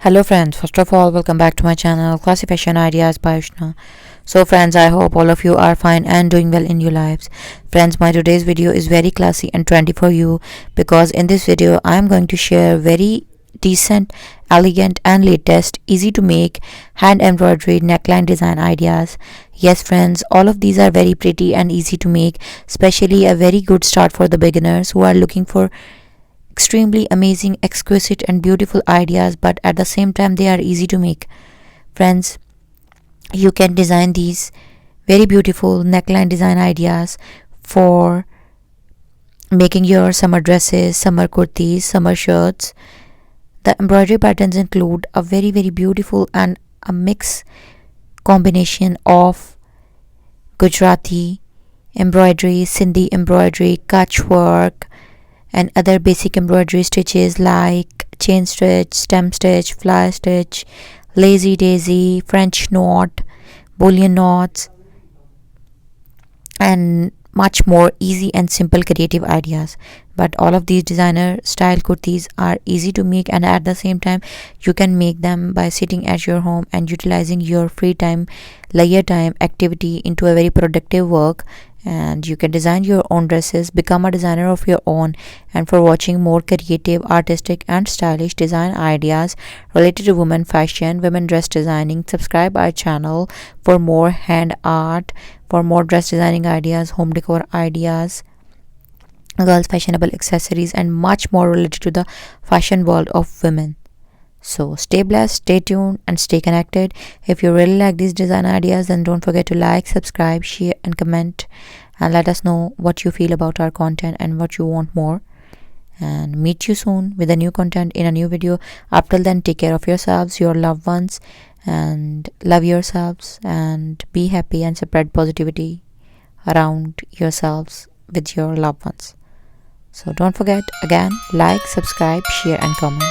Hello friends, first of all, welcome back to my channel Classy Fashion Ideas by Ushna. So friends, I hope all of you are fine and doing well in your lives. Friends, my today's video is very classy and trendy for you because in this video I am going to share very decent, elegant and latest, easy to make hand embroidery neckline design ideas. Yes friends, all of these are very pretty and easy to make, especially a very good start for the beginners who are looking for extremely amazing, exquisite and beautiful ideas, but at the same time they are easy to make. Friends, you can design these very beautiful neckline design ideas for making your summer dresses, summer kurtis, summer shirts. The embroidery patterns include a very beautiful and a mix combination of Gujarati embroidery, Sindhi embroidery, kutch work, and other basic embroidery stitches like chain stitch, stem stitch, fly stitch, lazy daisy, French knot, boolean knots, and much more easy and simple creative ideas. But all of these designer style kurtis are easy to make, and at the same time you can make them by sitting at your home and utilizing your free time, leisure time activity into a very productive work. And you can design your own dresses, become a designer of your own. And for watching more creative, artistic and stylish design ideas related to women fashion, women dress designing, subscribe our channel for more hand art, for more dress designing ideas, home decor ideas, girls fashionable accessories and much more related to the fashion world of women. So stay blessed, stay tuned and stay connected. If you really like these design ideas, then don't forget to like, subscribe, share and comment, and let us know what you feel about our content and what you want more. And meet you soon with a new content in a new video. Up till then, take care of yourselves, your loved ones, and love yourselves and be happy and spread positivity around yourselves with your loved ones. So don't forget, again, like, subscribe, share and comment.